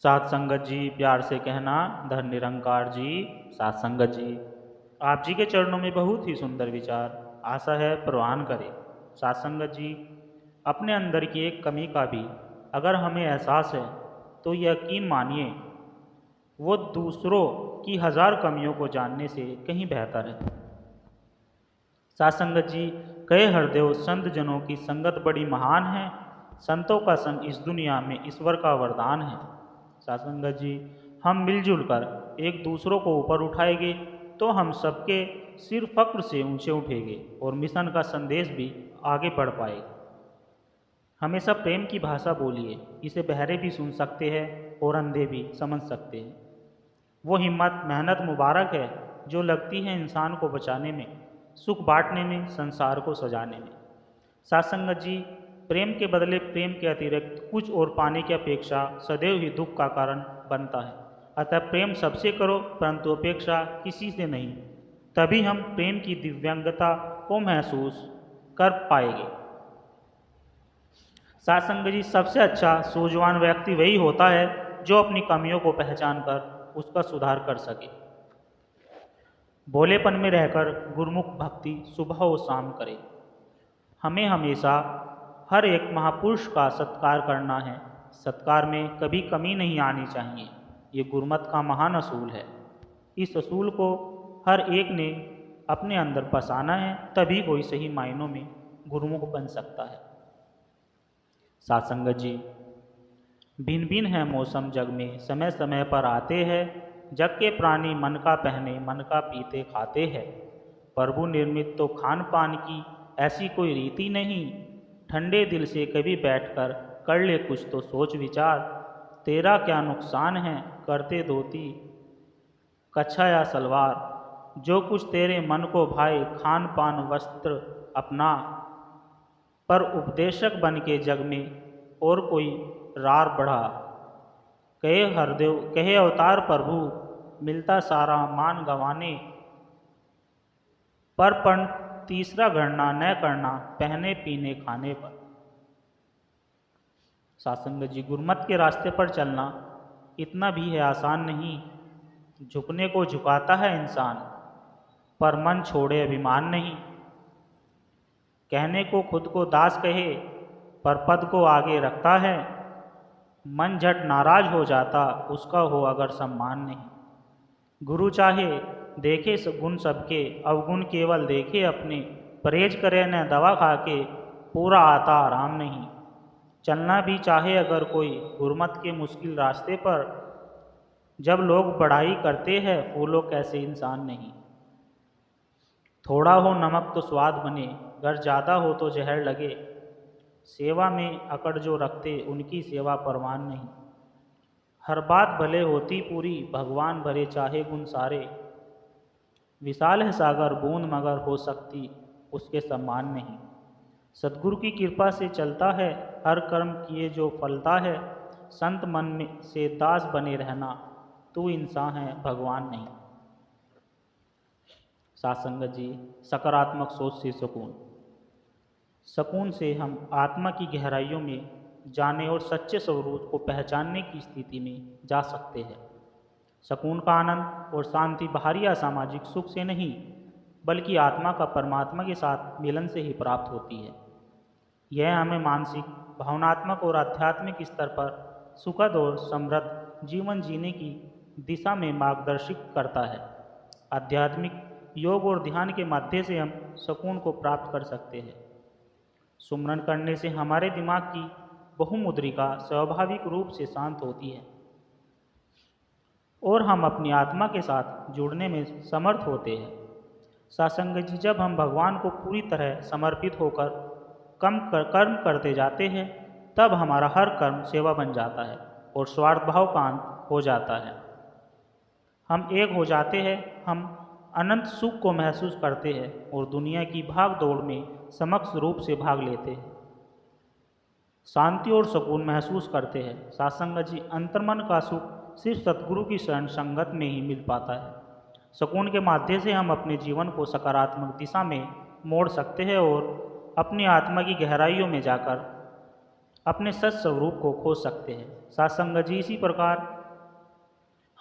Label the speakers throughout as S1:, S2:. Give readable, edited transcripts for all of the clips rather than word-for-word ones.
S1: सात संगत जी, प्यार से कहना धन निरंकार जी। सात संगत जी, आप जी के चरणों में बहुत ही सुंदर विचार, आशा है प्रवान करे। सात संगत जी, अपने अंदर की एक कमी का भी अगर हमें एहसास है तो यकीन मानिए वो दूसरों की हजार कमियों को जानने से कहीं बेहतर है। सात संगत जी, कहे हरदेव संत जनों की संगत बड़ी महान है, संतों का संग इस दुनिया में ईश्वर का वरदान है। सात संगत जी, हम मिलजुल कर एक दूसरों को ऊपर उठाएंगे तो हम सबके सिर फक्र से ऊंचे उठेंगे और मिशन का संदेश भी आगे बढ़ पाएगा। हमेशा प्रेम की भाषा बोलिए, इसे बहरे भी सुन सकते हैं और अंधे भी समझ सकते हैं। वो हिम्मत मेहनत मुबारक है जो लगती है इंसान को बचाने में, सुख बांटने में, संसार को सजाने में। सात संगत जी, प्रेम के बदले प्रेम के अतिरिक्त कुछ और पाने की अपेक्षा सदैव ही दुख का कारण बनता है। अतः प्रेम सबसे करो परंतु अपेक्षा किसी से नहीं, तभी हम प्रेम की दिव्यांगता को महसूस कर पाएंगे। सात संगत जी, सबसे अच्छा सूझवान व्यक्ति वही होता है जो अपनी कमियों को पहचान कर उसका सुधार कर सके। भोलेपन में रहकर गुरुमुख भक्ति सुबह और शाम करे। हमें हमेशा हर एक महापुरुष का सत्कार करना है, सत्कार में कभी कमी नहीं आनी चाहिए। ये गुरुमत का महान असूल है। इस असूल को हर एक ने अपने अंदर बसाना है, तभी कोई सही मायनों में गुरुमुख बन सकता है। सात संगत जी, भिन्न भिन्न है मौसम जग में, समय समय पर आते हैं, जग के प्राणी मन का पहने मन का पीते खाते हैं। प्रभु निर्मित तो खान पान की ऐसी कोई रीति नहीं, ठंडे दिल से कभी बैठकर कर ले कुछ तो सोच विचार। तेरा क्या नुकसान है करते धोती कच्छा या सलवार, जो कुछ तेरे मन को भाए खान पान वस्त्र अपना। पर उपदेशक बन के जग में और कोई रार बढ़ा, कहे हरदेव कहे अवतार प्रभु, मिलता सारा मान गंवाने। पर तीसरा गणना न करना पहने पीने खाने पर। सात संगत जी, गुरुमत के रास्ते पर चलना इतना भी है आसान नहीं। झुकने को झुकाता है इंसान, पर मन छोड़े अभिमान नहीं। कहने को खुद को दास कहे, पर पद को आगे रखता है। मन झट नाराज हो जाता उसका हो अगर सम्मान नहीं। गुरु चाहे देखे गुण सबके, अवगुण केवल देखे अपने। परहेज करे न दवा खा के, पूरा आता आराम नहीं। चलना भी चाहे अगर कोई गुरमत के मुश्किल रास्ते पर, जब लोग बढ़ाई करते हैं फूलों कैसे इंसान नहीं। थोड़ा हो नमक तो स्वाद बने, अगर ज़्यादा हो तो जहर लगे। सेवा में अकड़ जो रखते उनकी सेवा परवान नहीं। हर बात भले होती पूरी, भगवान भरे चाहे गुण सारे। विशाल है सागर बूंद मगर हो सकती उसके सम्मान नहीं। सद्गुरु की कृपा से चलता है हर कर्म किए जो फलता है। संत मन में से दास बने रहना, तू इंसान है भगवान नहीं। सात संगत जी, सकारात्मक सोच से सुकून। सुकून से हम आत्मा की गहराइयों में जाने और सच्चे स्वरूप को पहचानने की स्थिति में जा सकते हैं। सुकून का आनंद और शांति बाहरी या सामाजिक सुख से नहीं, बल्कि आत्मा का परमात्मा के साथ मिलन से ही प्राप्त होती है। यह हमें मानसिक, भावनात्मक और आध्यात्मिक स्तर पर सुखद और समृद्ध जीवन जीने की दिशा में मार्गदर्शित करता है। आध्यात्मिक योग और ध्यान के माध्यम से हम सुकून को प्राप्त कर सकते हैं। सुमरन करने से हमारे दिमाग की बहुमुद्रिका स्वाभाविक रूप से शांत होती है और हम अपनी आत्मा के साथ जुड़ने में समर्थ होते हैं। सत्संग जी, जब हम भगवान को पूरी तरह समर्पित होकर कर्म करते जाते हैं, तब हमारा हर कर्म सेवा बन जाता है और स्वार्थ भाव का अंत हो जाता है। हम एक हो जाते हैं, हम अनंत सुख को महसूस करते हैं और दुनिया की भाग दौड़ में समक्ष रूप से भाग लेते हैं। शांति और सुकून महसूस करते हैं। सत्संग जी, अंतर्मन का सुख सिर्फ सतगुरु की शरण संगत में ही मिल पाता है। सुकून के माध्यम से हम अपने जीवन को सकारात्मक दिशा में मोड़ सकते हैं और अपनी आत्मा की गहराइयों में जाकर अपने सच स्वरूप को खो सकते हैं। साथ संगत जी, इसी प्रकार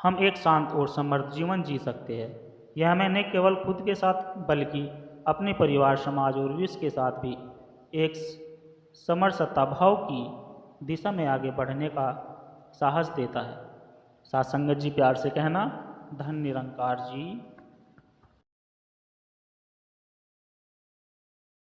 S1: हम एक शांत और समृद्ध जीवन जी सकते हैं। यह हमें न केवल खुद के साथ बल्कि अपने परिवार, समाज और विश्व के साथ भी एक समरसता भाव की दिशा में आगे बढ़ने का साहस देता है। साथ संगत जी, प्यार से कहना, धन निरंकार जी।